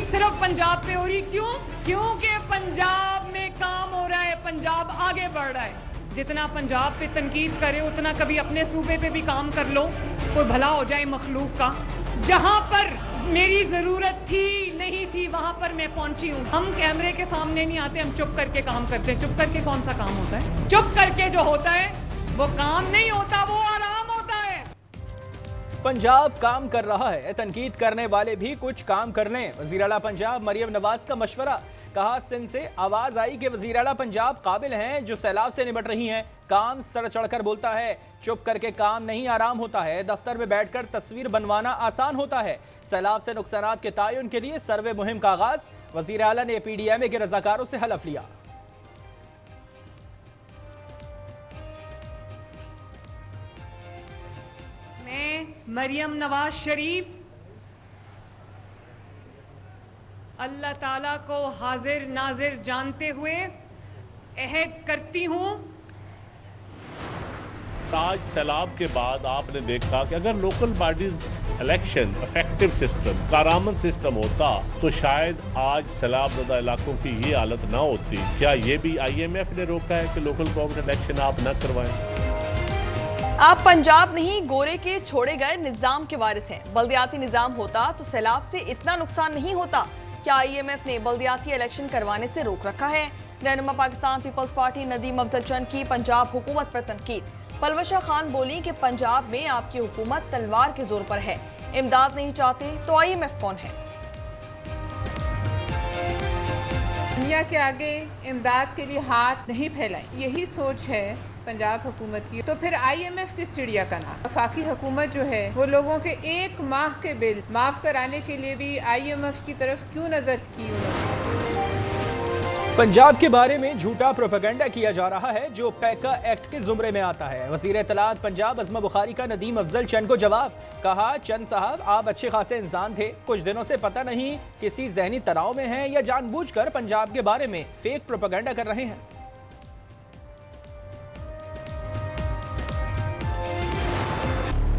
सिर्फ पंजाब पे हो रही। क्यों? क्योंकि पंजाब में काम हो रहा है, पंजाब आगे बढ़ रहा है। जितना पंजाब पे तनकीद करे उतना कभी अपने सूबे पे भी काम कर लो, कोई भला हो जाए मखलूक का। जहां पर मेरी जरूरत थी नहीं थी वहां पर मैं पहुंची हूं। हम कैमरे के सामने नहीं आते, हम चुप करके काम करते हैं। चुप करके कौन सा काम होता है? चुप करके जो होता है वो काम नहीं होता, वो आराम होता है। पंजाब काम कर रहा है, तनकीद करने वाले भी कुछ काम कर लें। वज़ीर आला पंजाब मरियम नवाज का मशवरा। कहा, सिंध से आवाज आई कि वज़ीर आला पंजाब काबिल हैं जो सैलाब से निपट रही हैं। काम सर चढ़कर बोलता है, चुप करके काम नहीं आराम होता है। दफ्तर में बैठकर तस्वीर बनवाना आसान होता है। सैलाब से नुकसानात के तायुन के लिए सर्वे मुहिम का आगाज। वज़ीर आला ने PDMA के रजाकारों से हलफ लिया। मैं मरियम नवाज शरीफ अल्लाह ताला को हाजिर नाजिर जानते हुए अहद करती हूँ। आज सैलाब के बाद आपने देखा कि अगर local bodies election effective system, कारआमद सिस्टम होता तो शायद आज सैलाब ज़दा इलाकों की ये हालत ना होती। क्या ये भी IMF ने रोका है कि लोकल गवर्नमेंट इलेक्शन आप न करवाएं? आप पंजाब नहीं, गोरे के छोड़े गए निजाम के वारिस हैं। बल्दियाती निजाम होता तो सैलाब से इतना नुकसान नहीं होता। क्या IMF ने बल्दियाती इलेक्शन करवाने से रोक रखा है? रहनुमा पाकिस्तान पीपल्स पार्टी नदीम अफजल चंद की पंजाब हुकूमत पर तनकीद। पलवशा खान बोली कि पंजाब में आपकी हुकूमत तलवार के जोर पर है। इमदाद नहीं चाहते तो IMF कौन है? दुनिया के आगे इमदाद के लिए हाथ नहीं फैलाएं, यही सोच है पंजाब हुकूमत की। तो फिर IMF किस चिड़िया का नाम? वफाकी हुकूमत जो है वो लोगों के 1 माह के बिल माफ कराने के लिए भी IMF की तरफ क्यों नजर की उन्होंने? पंजाब के बारे में झूठा प्रोपेगेंडा किया जा रहा है जो पैका एक्ट के जुमरे में आता है। वज़ीर इत्तलात पंजाब अज़मा बुखारी का नदीम अफजल चंद को जवाब। कहा, चंद साहब आप अच्छे खासे इंसान थे, कुछ दिनों से पता नहीं किसी जहनी तनाव में हैं या जानबूझकर पंजाब के बारे में फेक प्रोपेगेंडा कर रहे हैं।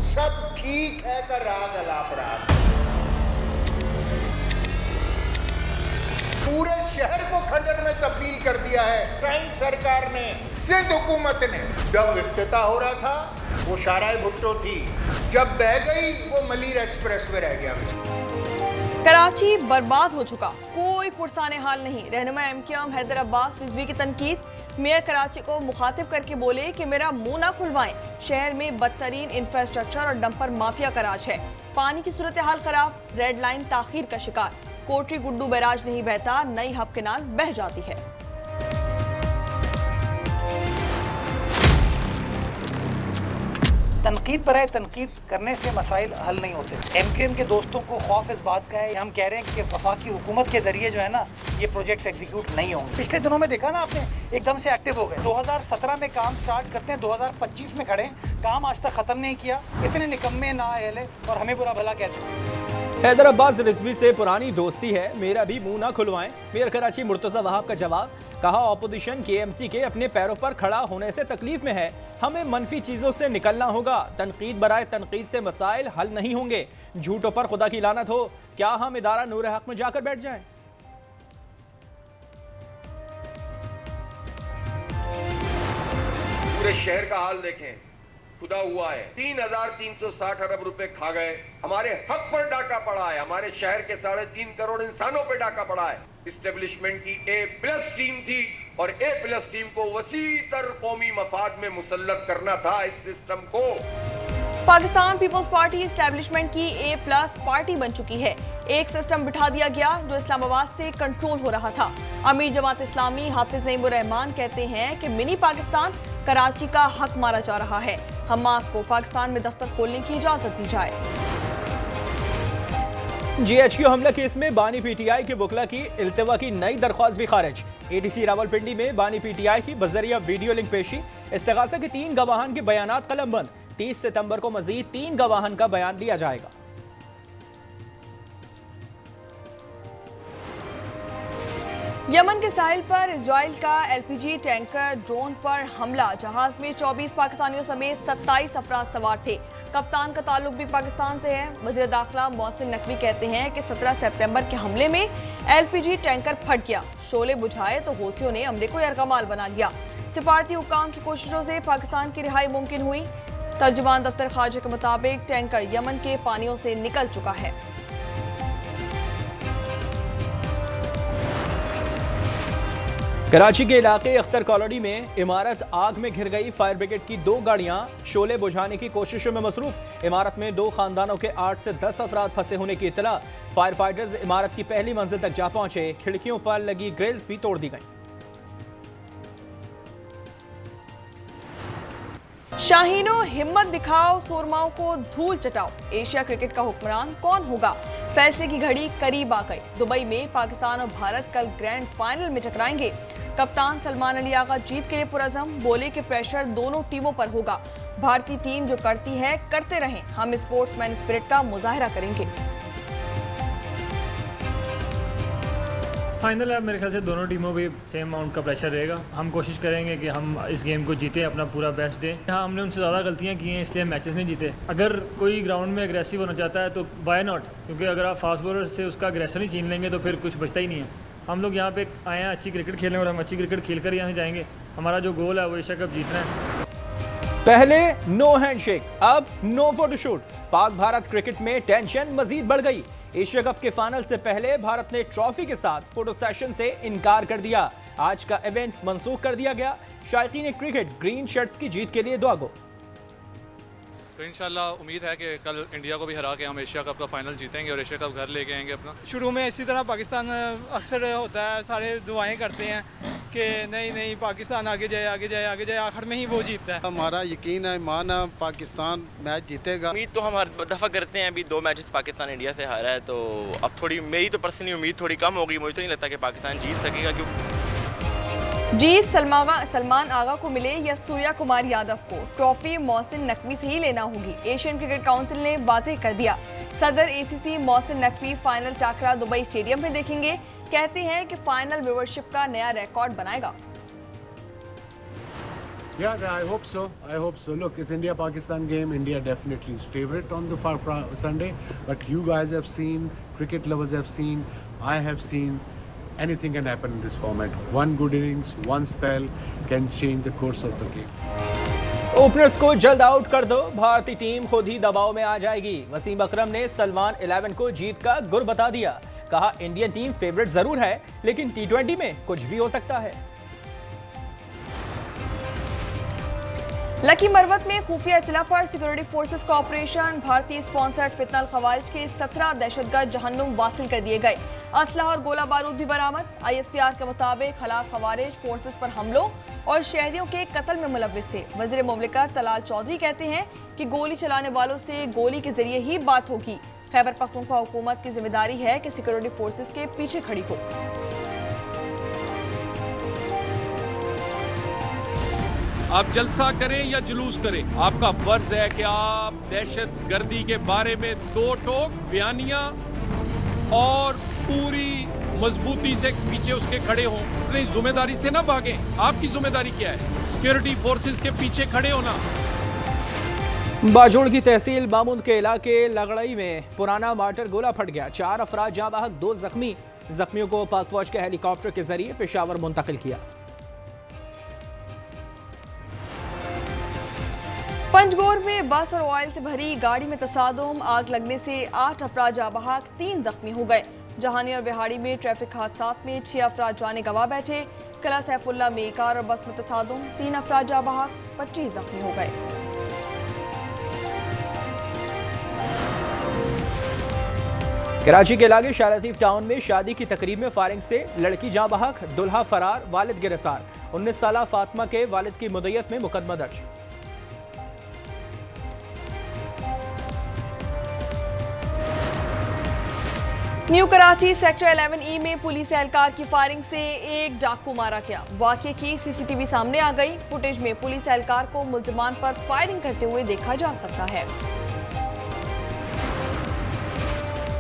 सब ठीक है का राग अलापराग। पूरे शहर को खंडर में तब्दील कर दिया है टाइम सरकार ने, सिंध हुकूमत ने। जब इफ्तिताह हो रहा था वो शाराय भुट्टो थी, जब बह गई वो मलीर एक्सप्रेस में रह गया। कराची बर्बाद हो चुका, कोई पुरसाने हाल नहीं। रहनुमा MQM हैदर अब्बास रिजवी की तनकीद। मेयर कराची को मुखातिब करके बोले कि मेरा मुंह ना खुलवाएं। शहर में बदतरीन इंफ्रास्ट्रक्चर और डंपर माफिया का राज है। पानी की सूरत हाल खराब, रेड लाइन ताखीर का शिकार। कोटरी गुड्डू बैराज नहीं बहता, नई हब केनाल बह जाती है। तनकीद पर है, तनकीद करने से मसाइल हल नहीं होते। MQM के दोस्तों को खौफ इस बात का है, हम कह रहे हैं कि वफाकी हुकूमत के जरिए जो है ना ये प्रोजेक्ट एग्जीक्यूट नहीं होंगे। पिछले दिनों में देखा ना आपने, एकदम से एक्टिव हो गए। 2017 में काम स्टार्ट करते हैं, 2025 में खड़े, काम आज तक खत्म नहीं किया। इतने निकम्मे ना अहले और हमें बुरा भला कहते हैं। हैदर अब्बास रिजवी से पुरानी दोस्ती है, मेरा भी मुंह ना खुलवाएं। मेयर कराची मुर्तज़ा वहाब का जवाब। कहा, ऑपोजिशन KMC के अपने पैरों पर खड़ा होने से तकलीफ में है, हमें मनफी चीजों से निकलना होगा। तनकीद बराए तनकीद से मसाइल हल नहीं होंगे। झूठों पर खुदा की लानत हो, क्या हम इदारा नूर हक में जाकर बैठ जाएं? पूरे शहर का हाल देखें, खुदा हुआ है। 3,360 अरब रुपए खा गए। हमारे हक पर डाका पड़ा है, हमारे शहर के 3.5 करोड़ इंसानों पे डाका पड़ा है। इस्टेब्लिशमेंट की A+ टीम थी और A+ टीम को वसीतर कौमी मफाद में मुसल्लत करना था इस सिस्टम को। पाकिस्तान पीपल्स पार्टी एस्टैब्लिशमेंट की A+ पार्टी बन चुकी है। एक सिस्टम बिठा दिया गया जो इस्लामाबाद से कंट्रोल हो रहा था। अमीर जमात इस्लामी हाफिज नईमुर रहमान कहते हैं कि मिनी पाकिस्तान कराची का हक मारा जा रहा है। हमास को पाकिस्तान में दफ्तर खोलने की इजाजत दी जाए। GHQ हमला केस में बानी PTI के वकला की इल्तवा की नई दरख्वास्त भी खारिज। ADC रावलपिंडी में बानी PTI की बजरिया वीडियो लिंक पेशी। इस्तिगासा के 3 गवाहान के बयानात कलमबंद। 30 सितंबर को मजीद 3 गवाहान का बयान दिया जाएगा। यमन के साहिल पर इजराइल का LPG टैंकर ड्रोन पर हमला। जहाज में 24 पाकिस्तानियों समेत 27 अफराद सवार थे। कप्तान का ताल्लुक भी पाकिस्तान से है। वज़ीर दाखिला मोहसिन नकवी कहते हैं कि 17 सितंबर के हमले में LPG टैंकर फट गया, शोले बुझाए तो हौसियों ने हमले को यरगमाल बना लिया। सिफारती हुक्काम की कोशिशों से पाकिस्तान की रिहाई मुमकिन हुई। तर्जुमान दफ्तर खारजा के मुताबिक टैंकर यमन के पानियों से निकल चुका है। कराची के इलाके अख्तर कॉलोनी में इमारत आग में घिर गई। फायर ब्रिगेड की 2 गाड़ियां शोले बुझाने की कोशिशों में मसरूफ। इमारत में 2 खानदानों के 8 से 10 अफराद फंसे होने की इत्तला। फायर फाइटर्स इमारत की पहली मंजिल तक जा पहुंचे। खिड़कियों पर लगी ग्रिल्स भी तोड़ दी गई। शाहीनो हिम्मत दिखाओ, सूरमाओं को धूल चटाओ। एशिया क्रिकेट का हुक्मरान कौन होगा? फैसले की घड़ी करीब आ गई। दुबई में पाकिस्तान और भारत कल ग्रैंड फाइनल में टकराएंगे। कप्तान सलमान अली आगा जीत के लिए पुरअज़म, बोले कि प्रेशर दोनों टीमों पर होगा। भारतीय टीम जो करती है करते रहें, हम स्पोर्ट्समैन स्पिरिट का मुजाहिरा करेंगे। फाइनल है, मेरे ख्याल से दोनों टीमों पे सेम अमाउंट का प्रेशर रहेगा। हम कोशिश करेंगे कि हम इस गेम को जीतें, अपना पूरा बेस्ट दें। हाँ, हमने उनसे ज़्यादा गलतियाँ की हैं, इसलिए मैचेस नहीं जीते। अगर कोई ग्राउंड में एग्रेसिव होना चाहता है तो वाई नॉट, क्योंकि अगर आप फास्ट बॉलर से उसका एग्रेशन ही छीन लेंगे तो फिर कुछ बचता ही नहीं है। हम लोग यहाँ पे आए हैं अच्छी क्रिकेट खेलने और हम अच्छी क्रिकेट खेल कर यहाँ से जाएंगे। हमारा जो गोल है वो एशिया कप जीतना है। पहले नो हैंडशेक, अब no photoshoot. Pak Bharat cricket में टेंशन मजीद बढ़ गई। एशिया कप के फाइनल से पहले भारत ने ट्रॉफी के साथ फोटो सेशन से इनकार कर दिया। आज का इवेंट मंसूख कर दिया गया। शायकीन क्रिकेट ग्रीन शर्ट्स की जीत के लिए दुआ गो। तो इंशाल्लाह उम्मीद है कि कल इंडिया को भी हरा के हम एशिया कप का फाइनल जीतेंगे और एशिया कप घर लेके आएंगे अपना। शुरू में इसी तरह पाकिस्तान अक्सर होता है, सारे दुआएं करते हैं कि नहीं पाकिस्तान आगे जाए आगे जाए आगे जाए, आखिर में ही वो जीतता है। हमारा यकीन है, ईमान है, पाकिस्तान मैच जीतेगा। उम्मीद तो हम हर दफ़ा करते हैं। अभी 2 मैचेस पाकिस्तान इंडिया से हारा है, तो अब थोड़ी मेरी तो पर्सनली उम्मीद थोड़ी कम होगी। मुझे तो नहीं लगता कि पाकिस्तान जीत सकेगा। क्यों जीत सलमान आगा को मिले या सूर्या कुमार यादव को, ट्रॉफी मोहसिन नकवी से ही लेना होगी। एशियन क्रिकेट काउंसिल ने वाज़ेह कर दिया। सदर ACC मोहसिन नकवी फाइनल टाकरा दुबई स्टेडियम में देखेंगे। कहते हैं कि फाइनल व्यूअरशिप का नया रिकॉर्ड बनाएगा। Yeah, I hope so. Look, it's India-Pakistan game. India definitely is favorite on the Sunday. But you guys have seen, cricket lovers have seen, I have seen. Anything can happen in this format. One good innings, one spell can change the course of the game. Openers को जल्द out कर दो, भारतीय team खुद ही दबाव में आ जाएगी। वसीम अकरम ने सलमान 11 को जीत का गुर बता दिया। कहा इंडियन टीम फेवरेट जरूर है, लेकिन T20 में कुछ भी हो सकता है। लकी मरवत में खुफिया इत्तला पर सिक्योरिटी फोर्सेस का ऑपरेशन। भारतीय स्पॉन्सर्ड फितनल खवारिज के 17 दहशतगर्द जहन्नुम वासिल कर दिए गए। असलहा और गोला बारूद भी बरामद। ISPR के मुताबिक खिलाफ खवारिज फोर्सेस पर हमलों और शहरियों के कत्ल में मुलव्विस थे। वज़ीर मुमलिकत तलाल चौधरी कहते हैं कि गोली चलाने वालों से गोली के जरिए ही बात होगी। खैबर पख्तूनख्वा हुकूमत की जिम्मेदारी है कि सिक्योरिटी फोर्सेस के पीछे खड़ी हो। आप जलसा करें या जुलूस करें, आपका फर्ज है कि आप दहशत गर्दी के बारे में 2 टोक बयानियां और पूरी मजबूती से पीछे उसके खड़े हों। अपनी जिम्मेदारी से ना भागें। आपकी जिम्मेदारी क्या है? सिक्योरिटी फोर्सेस के पीछे खड़े होना। बाजोड़ की तहसील मामूद के इलाके लगड़ई में पुराना मार्टर गोला फट गया। 4 अफराद जाँ बहक, 2 जख्मी। जख्मियों को पाक फौज के हेलीकॉप्टर के जरिए पेशावर मुंतकिल किया। पंजगोर में बस और ऑयल से भरी गाड़ी में तसादुम, आग लगने से 8 अफराद जाँ बहक, 3 जख्मी हो गए। जहानी और बिहाड़ी में ट्रैफिक हादसात में 6 अफराद जाने गवा बैठे। कला सैफुल्ला में कार और बस में तसादुम, 3 अफराद जाँ बहक, 25 जख्मी हो गए। कराची के इलाके शालतीफ टाउन में शादी की तकरीब में फायरिंग से लड़की जाँ बहक, दुल्हा फरार, वालिद गिरफ्तार। 19 साला फातिमा के वालिद की मुद्दत में मुकदमा दर्ज। न्यू कराची सेक्टर 11E में पुलिस एहलकार की फायरिंग से एक डाकू मारा गया। वाकये की CCTV सामने आ गई। फुटेज में पुलिस एहलकार को मुल्जिमान पर फायरिंग करते हुए देखा जा सकता है।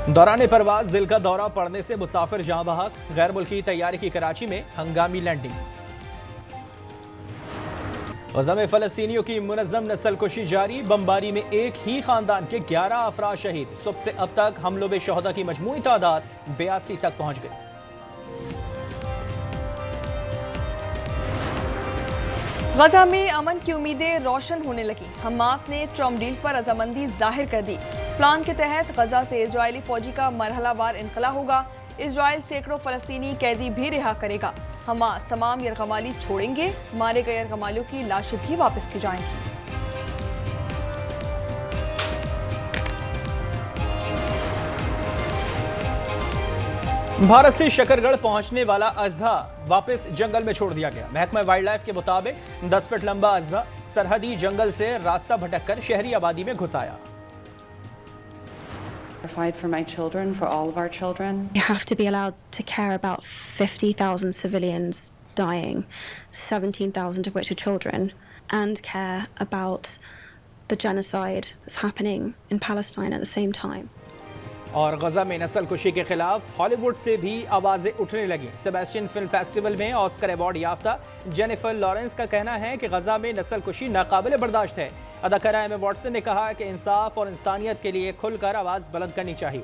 दौरान परवाज दिल का दौरा पड़ने से मुसाफिर जाँ बहक, गैर मुल्की तैयारी की कराची में हंगामी लैंडिंग। गज़ा में फ़लस्तीनियों की मुनज़्ज़म नस्लकुशी जारी। बमबारी में एक ही खानदान के 11 अफराद शहीद। सुबह से अब तक हमलों में शहदा की मजमूई तादाद 82 तक पहुँच गई। गजा में अमन की उम्मीदें रोशन होने लगी। हमास ने ट्रम्प डील पर रजामंदी जाहिर कर दी। प्लान के तहत गजा से इजरायली फौजी का मरहलावार इनकला होगा। इजराइल सैकड़ों फलस्तीनी कैदी भी रिहा करेगा। हमास तमाम यरगमाली छोड़ेंगे। मारे गए यरगमालियों की लाशें भी वापस की जाएंगी। भारत से शकरगढ़ पहुंचने वाला अजदा वापस जंगल में छोड़ दिया गया। महकमा वाइल्ड लाइफ के मुताबिक 10 फीट लंबा अजदा सरहदी जंगल से रास्ता भटककर शहरी आबादी में घुस आया। For my children, for all of our children. You have to be allowed to care about 50,000 civilians dying, 17,000 of which are children, and care about the genocide that's happening in Palestine at the same time. और गजा में नस्लकुशी के खिलाफ Hollywood से भी आवाजें उठने लगी। Sebastian film festival में ऑस्कर अवार्ड याफ्ता जेनिफर लॉरेंस का कहना है कि गजा में नस्लकुशी नाकाबिले बर्दाश्त है। अदाकारा एमा वॉटसन ने कहा कि इंसाफ और इंसानियत के लिए खुलकर आवाज बुलंद करनी चाहिए।